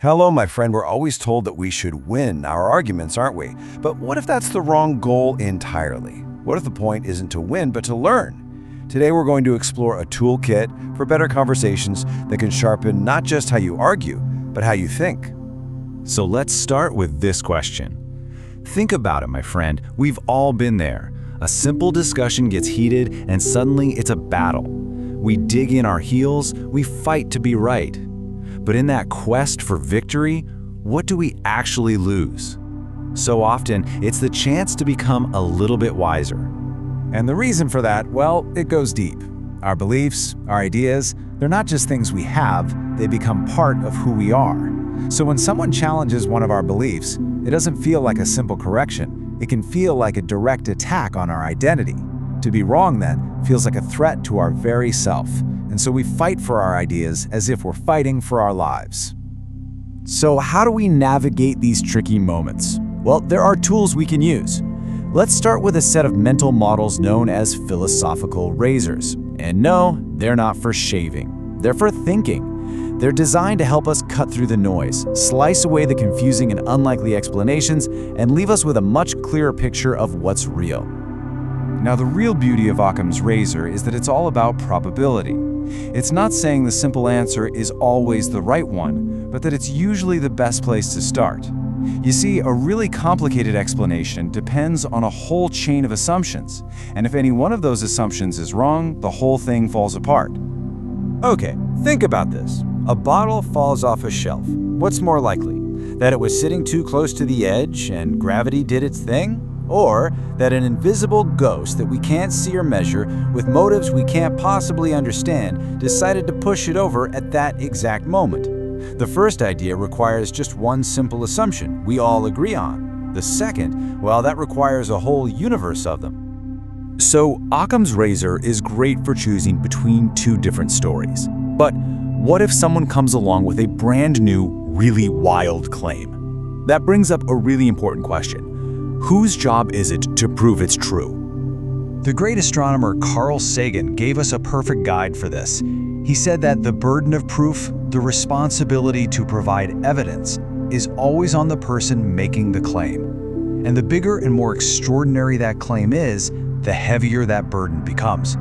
Hello, my friend. We're always told that we should win our arguments, aren't we? But what if that's the wrong goal entirely? What if the point isn't to win, but to learn? Today, we're going to explore a toolkit for better conversations that can sharpen not just how you argue, but how you think. So let's start with this question. Think about it, my friend. We've all been there. A simple discussion gets heated, and suddenly it's a battle. We dig in our heels, we fight to be right. But in that quest for victory, what do we actually lose? So often, it's the chance to become a little bit wiser. And the reason for that, well, it goes deep. Our beliefs, our ideas, they're not just things we have, they become part of who we are. So when someone challenges one of our beliefs, it doesn't feel like a simple correction. It can feel like a direct attack on our identity. To be wrong, then, feels like a threat to our very self. And so we fight for our ideas as if we're fighting for our lives. So how do we navigate these tricky moments? Well, there are tools we can use. Let's start with a set of mental models known as philosophical razors. And no, they're not for shaving. They're for thinking. They're designed to help us cut through the noise, slice away the confusing and unlikely explanations, and leave us with a much clearer picture of what's real. Now, the real beauty of Occam's razor is that it's all about probability. It's not saying the simple answer is always the right one, but that it's usually the best place to start. You see, a really complicated explanation depends on a whole chain of assumptions, and if any one of those assumptions is wrong, the whole thing falls apart. Okay, think about this. A bottle falls off a shelf. What's more likely? That it was sitting too close to the edge and gravity did its thing? Or that an invisible ghost that we can't see or measure, with motives we can't possibly understand, decided to push it over at that exact moment? The first idea requires just one simple assumption we all agree on. The second, well, that requires a whole universe of them. So Occam's razor is great for choosing between two different stories. But what if someone comes along with a brand new, really wild claim? That brings up a really important question. Whose job is it to prove it's true? The great astronomer Carl Sagan gave us a perfect guide for this. He said that the burden of proof, the responsibility to provide evidence, is always on the person making the claim. And the bigger and more extraordinary that claim is, the heavier that burden becomes.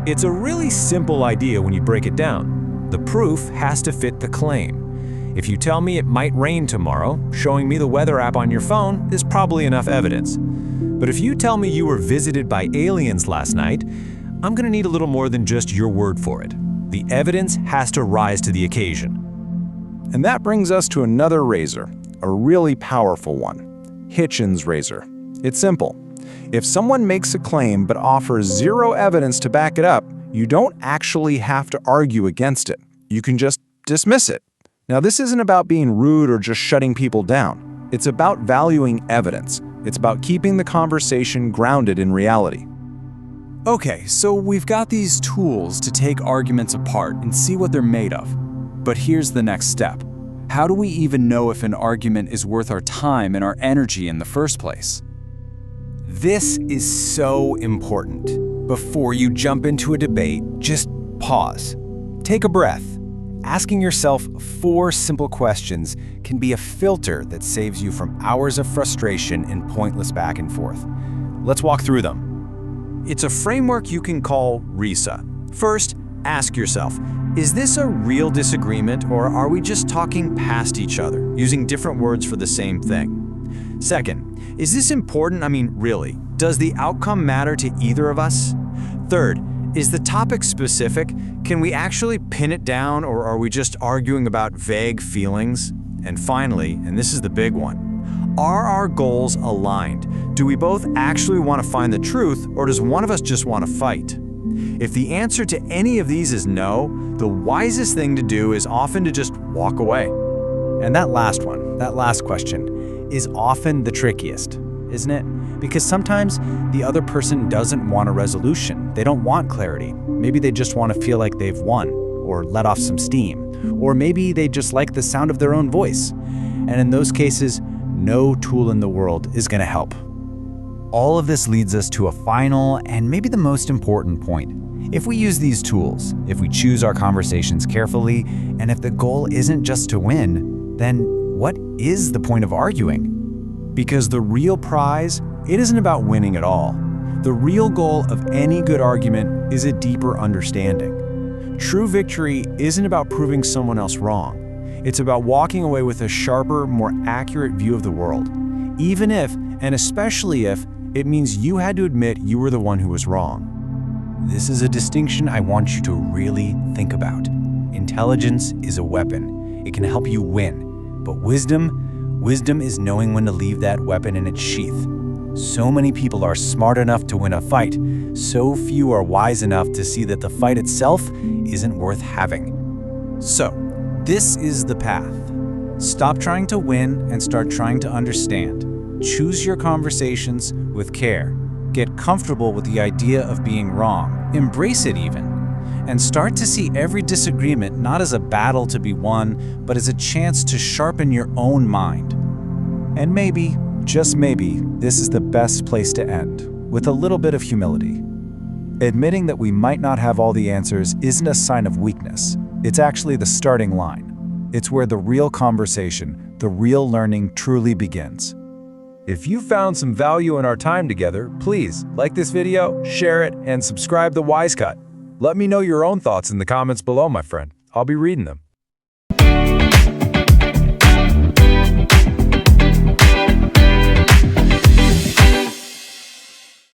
It's a really simple idea when you break it down. The proof has to fit the claim. If you tell me it might rain tomorrow, showing me the weather app on your phone is probably enough evidence. But if you tell me you were visited by aliens last night, I'm going to need a little more than just your word for it. The evidence has to rise to the occasion. And that brings us to another razor, a really powerful one, Hitchens' razor. It's simple. If someone makes a claim but offers zero evidence to back it up, you don't actually have to argue against it. You can just dismiss it. Now, this isn't about being rude or just shutting people down. It's about valuing evidence. It's about keeping the conversation grounded in reality. Okay, so we've got these tools to take arguments apart and see what they're made of. But here's the next step. How do we even know if an argument is worth our time and our energy in the first place? This is so important. Before you jump into a debate, just pause. Take a breath. Asking yourself 4 simple questions can be a filter that saves you from hours of frustration and pointless back and forth. Let's walk through them. It's a framework you can call RISA. First, ask yourself, is this a real disagreement or are we just talking past each other, using different words for the same thing? Second, is this important? I mean, really, does the outcome matter to either of us? Third, is the topic specific? Can we actually pin it down, or are we just arguing about vague feelings? And finally, and this is the big one, are our goals aligned? Do we both actually want to find the truth, or does one of us just want to fight? If the answer to any of these is no, the wisest thing to do is often to just walk away. And that last one, that last question, is often the trickiest, isn't it? Because sometimes the other person doesn't want a resolution. They don't want clarity. Maybe they just want to feel like they've won or let off some steam. Or maybe they just like the sound of their own voice. And in those cases, no tool in the world is going to help. All of this leads us to a final and maybe the most important point. If we use these tools, if we choose our conversations carefully, and if the goal isn't just to win, then what is the point of arguing? Because the real prize, it isn't about winning at all. The real goal of any good argument is a deeper understanding. True victory isn't about proving someone else wrong. It's about walking away with a sharper, more accurate view of the world, even if, and especially if, it means you had to admit you were the one who was wrong. This is a distinction I want you to really think about. Intelligence is a weapon. It can help you win. But wisdom is knowing when to leave that weapon in its sheath. So many people are smart enough to win a fight. So few are wise enough to see that the fight itself isn't worth having. So, this is the path. Stop trying to win and start trying to understand. Choose your conversations with care. Get comfortable with the idea of being wrong. Embrace it even. And start to see every disagreement not as a battle to be won, but as a chance to sharpen your own mind. And maybe, just maybe, this is the best place to end, with a little bit of humility. Admitting that we might not have all the answers isn't a sign of weakness. It's actually the starting line. It's where the real conversation, the real learning truly begins. If you found some value in our time together, please like this video, share it, and subscribe to Wise Cut. Let me know your own thoughts in the comments below, my friend. I'll be reading them.